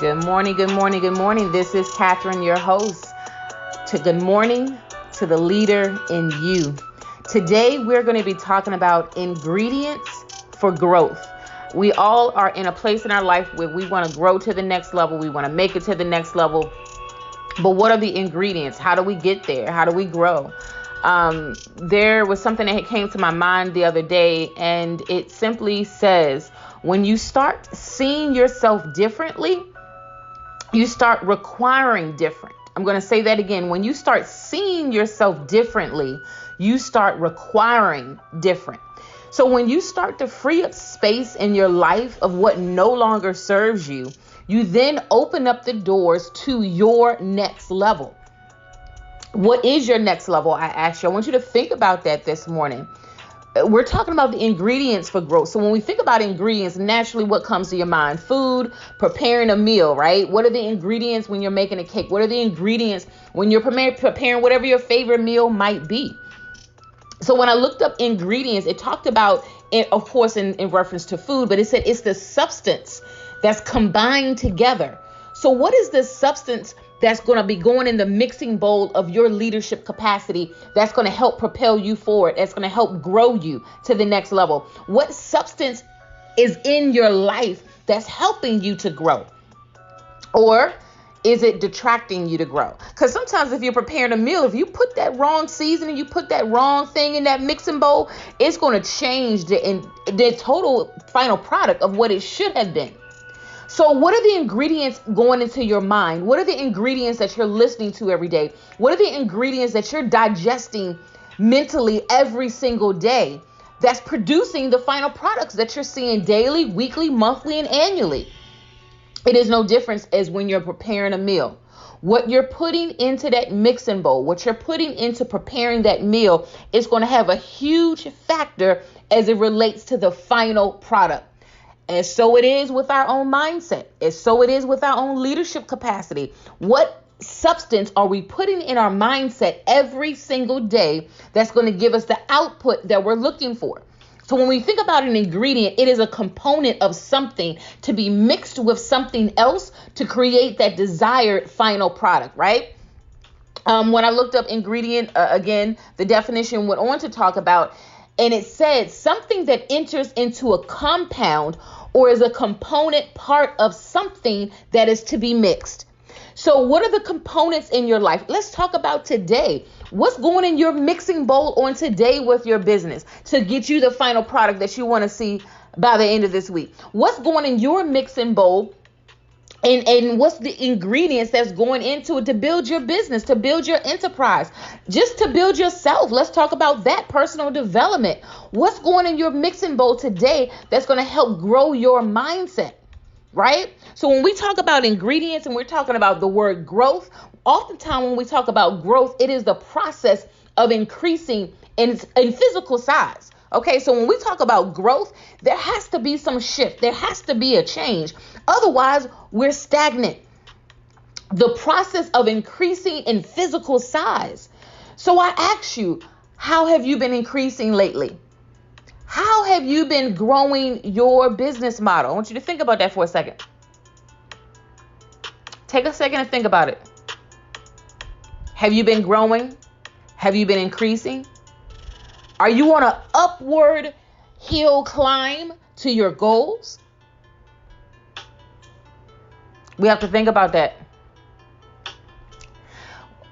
Good morning, good morning, good morning. This is Catherine, your host. Good morning to the leader in you. Today, we're going to be talking about ingredients for growth. We all are in a place in our life where we want to grow to the next level. We want to make it to the next level. But what are the ingredients? How do we get there? How do we grow? There was something that came to my mind the other day, and it simply says, when you start seeing yourself differently, you start requiring different. I'm going to say that again. When you start seeing yourself differently, you start requiring different. So when you start to free up space in your life of what no longer serves you, you then open up the doors to your next level. What is your next level? I ask you. I want you to think about that this morning. We're talking about the ingredients for growth. So when we think about ingredients, naturally what comes to your mind? Food, preparing a meal, right? What are the ingredients when you're making a cake? What are the ingredients when you're preparing whatever your favorite meal might be? So when I looked up ingredients, it talked about it, of course, in reference to food, but it said it's the substance that's combined together. So what is the substance that's going to be going in the mixing bowl of your leadership capacity that's going to help propel you forward, that's going to help grow you to the next level? What substance is in your life that's helping you to grow? Or is it detracting you to grow? Because sometimes if you're preparing a meal, if you put that wrong seasoning, you put that wrong thing in that mixing bowl, it's going to change the total final product of what it should have been. So what are the ingredients going into your mind? What are the ingredients that you're listening to every day? What are the ingredients that you're digesting mentally every single day that's producing the final products that you're seeing daily, weekly, monthly, and annually? It is no difference as when you're preparing a meal. What you're putting into that mixing bowl, what you're putting into preparing that meal is going to have a huge factor as it relates to the final product. And so it is with our own mindset. And so it is with our own leadership capacity. What substance are we putting in our mindset every single day that's going to give us the output that we're looking for? So when we think about an ingredient, it is a component of something to be mixed with something else to create that desired final product, right? When I looked up ingredient, again, the definition went on to talk about, and it said something that enters into a compound or is a component part of something that is to be mixed. So what are the components in your life? Let's talk about today. What's going in your mixing bowl on today with your business to get you the final product that you want to see by the end of this week? What's going in your mixing bowl? And what's the ingredients that's going into it to build your business, to build your enterprise, just to build yourself? Let's talk about that personal development. What's going in your mixing bowl today that's going to help grow your mindset, right? So when we talk about ingredients and we're talking about the word growth, oftentimes when we talk about growth, it is the process of increasing in physical size. Okay, so when we talk about growth, there has to be some shift. There has to be a change. Otherwise, we're stagnant. The process of increasing in physical size. So I ask you, how have you been increasing lately? How have you been growing your business model? I want you to think about that for a second. Take a second and think about it. Have you been growing? Have you been increasing? Are you on an upward hill climb to your goals? We have to think about that.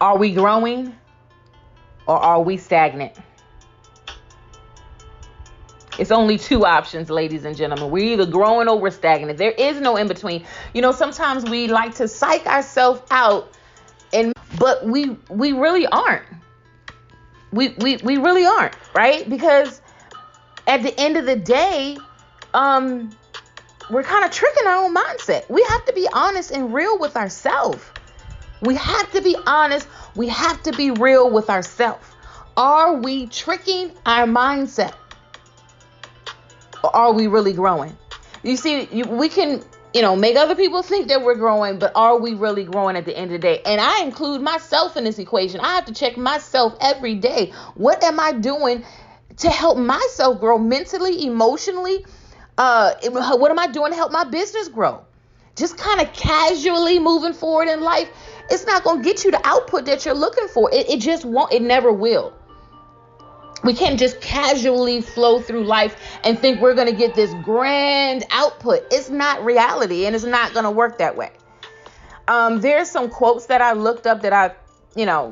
Are we growing or are we stagnant? It's only two options, ladies and gentlemen. We're either growing or we're stagnant. There is no in between. You know, sometimes we like to psych ourselves out, but we really aren't. We really aren't, right? Because at the end of the day, we're kind of tricking our own mindset. We have to be honest and real with ourselves. We have to be honest. We have to be real with ourselves. Are we tricking our mindset? Or are we really growing? You see, we can, make other people think that we're growing, but are we really growing at the end of the day? And I include myself in this equation. I have to check myself every day. What am I doing to help myself grow mentally, emotionally? What am I doing to help my business grow? just kind of casually moving forward in life, it's not going to get you the output that you're looking for. It just won't. It never will. We can't just casually flow through life and think we're going to get this grand output. It's not reality, and it's not going to work that way. There's some quotes that I looked up that I,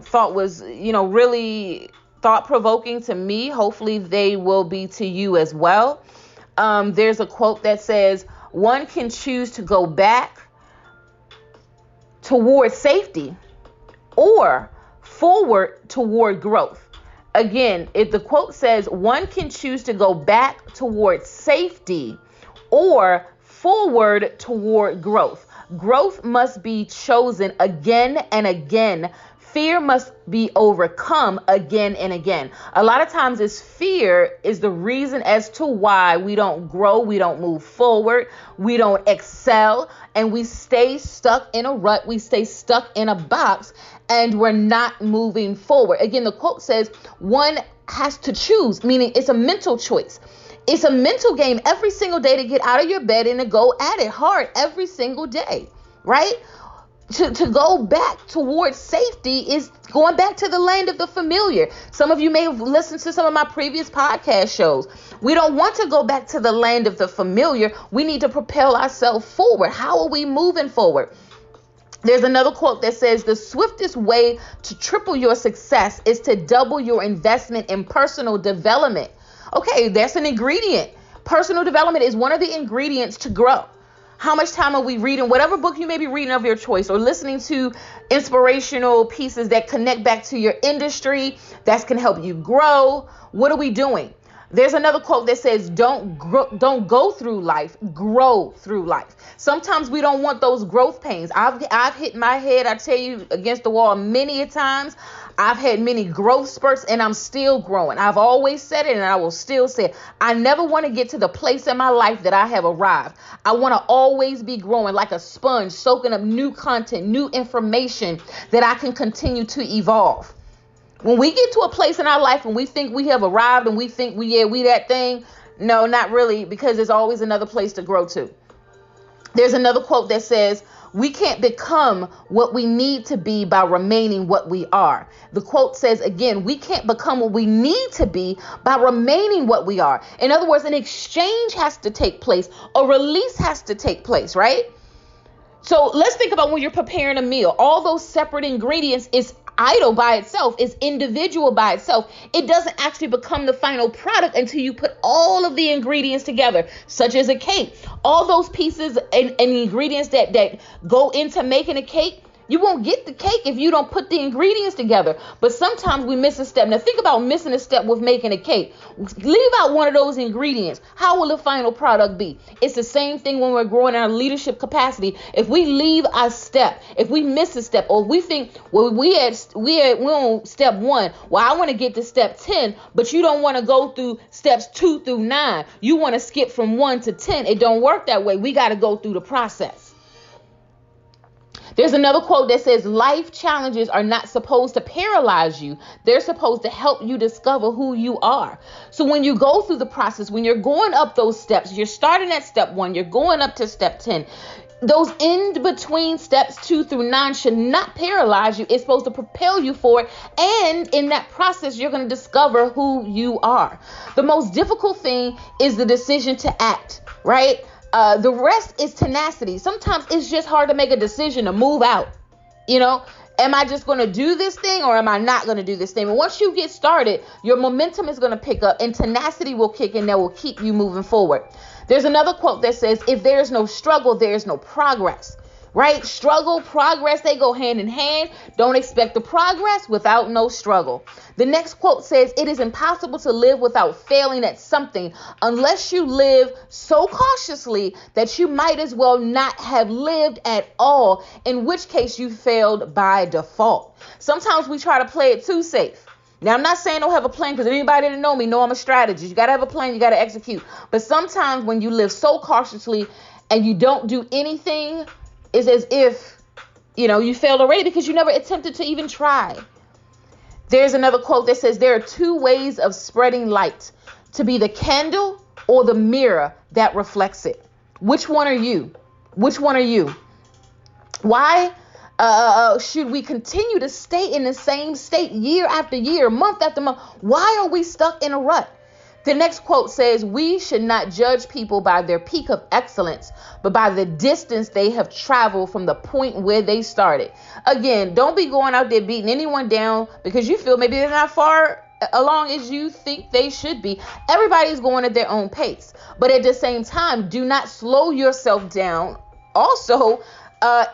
thought was, really thought-provoking to me. Hopefully they will be to you as well. There's a quote that says, one can choose to go back toward safety or forward toward growth. Again, if the quote says one can choose to go back toward safety or forward toward growth. Growth must be chosen again and again. Fear must be overcome again and again. A lot of times it's fear is the reason as to why we don't grow, we don't move forward, we don't excel, and we stay stuck in a rut, we stay stuck in a box, and we're not moving forward. Again, the quote says one has to choose, meaning it's a mental choice. It's a mental game every single day to get out of your bed and to go at it hard every single day, right? To go back towards safety is going back to the land of the familiar. Some of you may have listened to some of my previous podcast shows. We don't want to go back to the land of the familiar. We need to propel ourselves forward. How are we moving forward? There's another quote that says, the swiftest way to triple your success is to double your investment in personal development. Okay, that's an ingredient. Personal development is one of the ingredients to grow. How much time are we reading? Whatever book you may be reading of your choice, or listening to inspirational pieces that connect back to your industry, that can help you grow. What are we doing? There's another quote that says, don't go through life, grow through life. Sometimes we don't want those growth pains. I've hit my head, I tell you, against the wall many a times. I've had many growth spurts, and I'm still growing. I've always said it, and I will still say it. I never want to get to the place in my life that I have arrived. I want to always be growing like a sponge, soaking up new content, new information that I can continue to evolve. When we get to a place in our life and we think we have arrived and we think we that thing, no, not really, because there's always another place to grow to. There's another quote that says, we can't become what we need to be by remaining what we are. The quote says, again, we can't become what we need to be by remaining what we are. In other words, an exchange has to take place. A release has to take place, right? So let's think about when you're preparing a meal. All those separate ingredients is idle by itself, is individual by itself. It doesn't actually become the final product until you put all of the ingredients together, such as a cake. All those pieces and ingredients that go into making a cake, you won't get the cake if you don't put the ingredients together. But sometimes we miss a step. Now think about missing a step with making a cake. Leave out one of those ingredients. How will the final product be? It's the same thing when we're growing in our leadership capacity. If we leave a step, if we miss a step, or we think, well, we on step 1. Well, I want to get to step 10, but you don't want to go through steps 2 through 9. You want to skip from 1 to 10. It don't work that way. We got to go through the process. There's another quote that says, life challenges are not supposed to paralyze you. They're supposed to help you discover who you are. So when you go through the process, when you're going up those steps, you're starting at step 1, you're going up to step 10. Those in between steps 2 through 9 should not paralyze you. It's supposed to propel you forward. And in that process, you're going to discover who you are. The most difficult thing is the decision to act, right? The rest is tenacity. Sometimes it's just hard to make a decision to move out. Am I just going to do this thing, or am I not going to do this thing? And once you get started, your momentum is going to pick up and tenacity will kick in that will keep you moving forward. There's another quote that says, if there's no struggle, there's no progress. Right? Struggle, progress, they go hand in hand. Don't expect the progress without no struggle. The next quote says, it is impossible to live without failing at something unless you live so cautiously that you might as well not have lived at all, in which case you failed by default. Sometimes we try to play it too safe. Now, I'm not saying don't have a plan, because anybody that know me know I'm a strategist. You got to have a plan. You got to execute. But sometimes when you live so cautiously and you don't do anything, it's as if, you failed already because you never attempted to even try. There's another quote that says, there are 2 ways of spreading light, to be the candle or the mirror that reflects it. Which one are you? Which one are you? Why should we continue to stay in the same state year after year, month after month? Why are we stuck in a rut? The next quote says, we should not judge people by their peak of excellence, but by the distance they have traveled from the point where they started. Again, don't be going out there beating anyone down because you feel maybe they're not far along as you think they should be. Everybody's going at their own pace. But at the same time, do not slow yourself down. Also,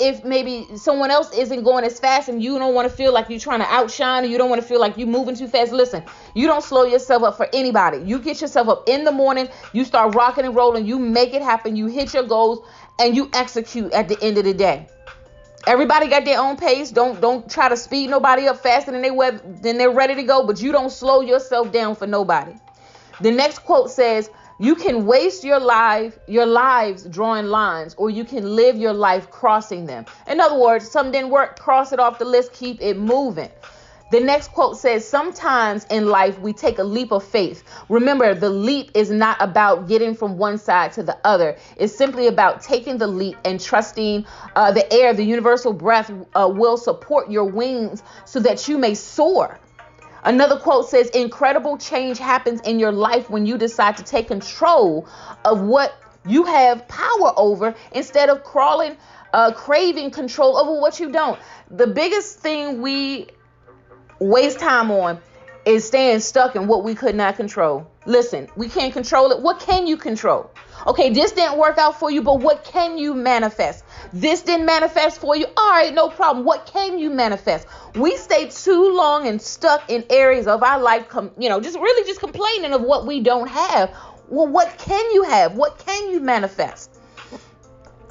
if maybe someone else isn't going as fast and you don't want to feel like you're trying to outshine, or you don't want to feel like you're moving too fast, listen, you don't slow yourself up for anybody. You get yourself up in the morning, you start rocking and rolling, you make it happen, you hit your goals, and you execute at the end of the day. Everybody got their own pace. Don't try to speed nobody up faster than they're ready to go, but you don't slow yourself down for nobody. The next quote says, you can waste your lives drawing lines, or you can live your life crossing them. In other words, something didn't work, cross it off the list, keep it moving. The next quote says, sometimes in life we take a leap of faith. Remember, the leap is not about getting from one side to the other. It's simply about taking the leap and trusting the air, the universal breath will support your wings so that you may soar. Another quote says, incredible change happens in your life when you decide to take control of what you have power over instead of craving control over what you don't. The biggest thing we waste time on is staying stuck in what we could not control. Listen, we can't control it. What can you control? Okay, this didn't work out for you, but what can you manifest? This didn't manifest for you. All right, no problem. What can you manifest? We stay too long and stuck in areas of our life, just complaining of what we don't have. Well, what can you have? What can you manifest?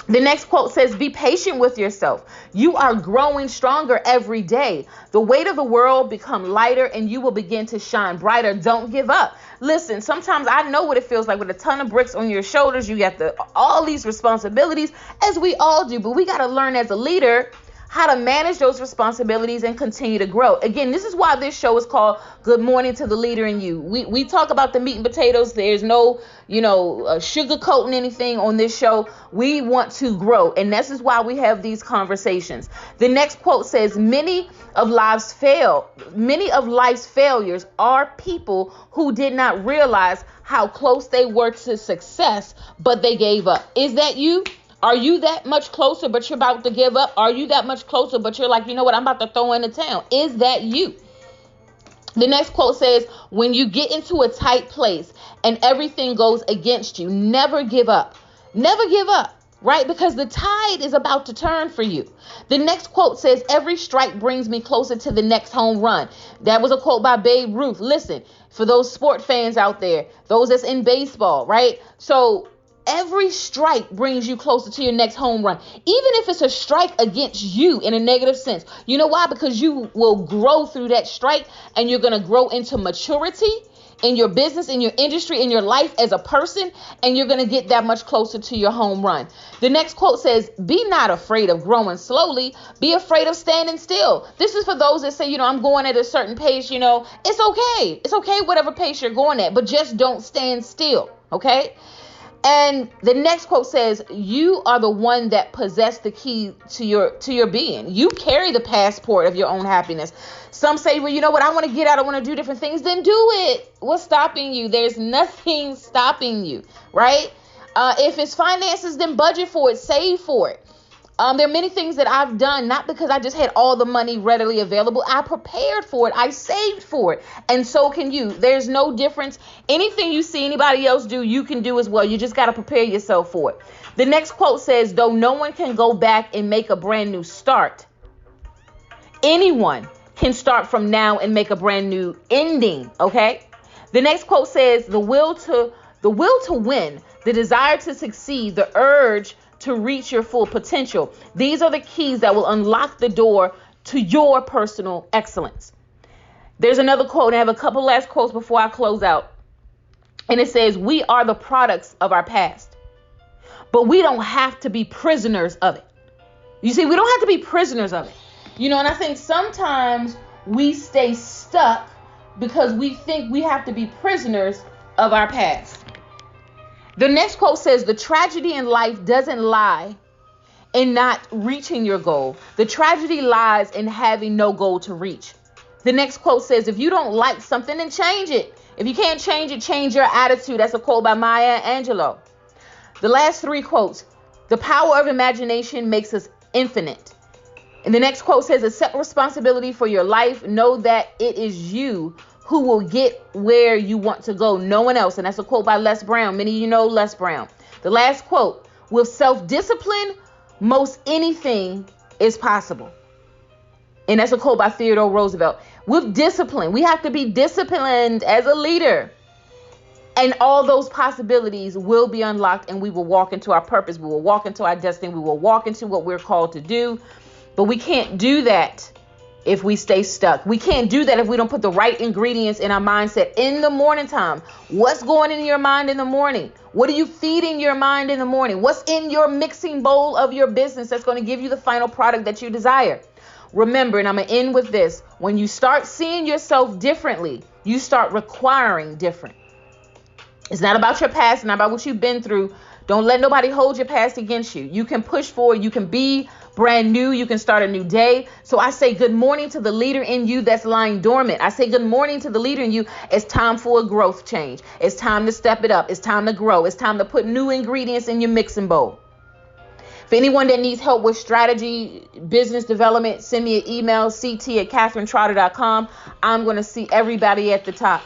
The next quote says, be patient with yourself. You are growing stronger every day. The weight of the world become lighter and you will begin to shine brighter. Don't give up. Listen, sometimes I know what it feels like with a ton of bricks on your shoulders. You got all these responsibilities, as we all do, but we got to learn as a leader how to manage those responsibilities and continue to grow. Again, this is why this show is called Good Morning to the Leader in You. We talk about the meat and potatoes. There's no, sugarcoating anything on this show. We want to grow, and this is why we have these conversations. The next quote says, many of life's failures are people who did not realize how close they were to success, but they gave up. Is that you? Are you that much closer, but you're about to give up? Are you that much closer, but you're like, you know what, I'm about to throw in the towel? Is that you? The next quote says, when you get into a tight place and everything goes against you, never give up. Never give up, right? Because the tide is about to turn for you. The next quote says, every strike brings me closer to the next home run. That was a quote by Babe Ruth. Listen, for those sport fans out there, those that's in baseball, right? So every strike brings you closer to your next home run, even if it's a strike against you in a negative sense. You know why? Because you will grow through that strike, and you're going to grow into maturity in your business, in your industry, in your life as a person, and you're going to get that much closer to your home run. The next quote says, be not afraid of growing slowly. Be afraid of standing still. This is for those that say, I'm going at a certain pace. It's okay. It's okay, whatever pace you're going at, but just don't stand still. Okay. And the next quote says, you are the one that possess the key to your being. You carry the passport of your own happiness. Some say, well, you know what? I want to get out. I want to do different things. Then do it. What's stopping you? There's nothing stopping you, right? If it's finances, then budget for it. Save for it. There are many things that I've done, not because I just had all the money readily available. I prepared for it. I saved for it. And so can you. There's no difference. Anything you see anybody else do, you can do as well. You just got to prepare yourself for it. The next quote says, though no one can go back and make a brand new start, anyone can start from now and make a brand new ending. Okay. The next quote says, the will to win, the desire to succeed, the urge to reach your full potential. These are the keys that will unlock the door to your personal excellence. There's another quote, and I have a couple last quotes before I close out. And it says, we are the products of our past, but we don't have to be prisoners of it. You see, we don't have to be prisoners of it. And I think sometimes we stay stuck because we think we have to be prisoners of our past. The next quote says, the tragedy in life doesn't lie in not reaching your goal. The tragedy lies in having no goal to reach. The next quote says, if you don't like something, then change it. If you can't change it, change your attitude. That's a quote by Maya Angelou. The last three quotes, the power of imagination makes us infinite. And the next quote says, accept responsibility for your life. Know that it is you who will get where you want to go, no one else. And that's a quote by Les Brown. Many of you know Les Brown. The last quote, with self-discipline, most anything is possible. And that's a quote by Theodore Roosevelt. With discipline, we have to be disciplined as a leader. And all those possibilities will be unlocked, and we will walk into our purpose. We will walk into our destiny. We will walk into what we're called to do. But we can't do that if we stay stuck. We can't do that if we don't put the right ingredients in our mindset in the morning time. What's going in your mind in the morning? What are you feeding your mind in the morning? What's in your mixing bowl of your business that's going to give you the final product that you desire? Remember, and I'm going to end with this, when you start seeing yourself differently, you start requiring different. It's not about your past, not about what you've been through. Don't let nobody hold your past against you. You can push forward. You can be brand new. You can start a new day. So I say good morning to the leader in you that's lying dormant. I say good morning to the leader in you. It's time for a growth change. It's time to step it up. It's time to grow. It's time to put new ingredients in your mixing bowl. For anyone that needs help with strategy, business development, send me an email, ct@katherinetrotter.com. I'm going to see everybody at the top.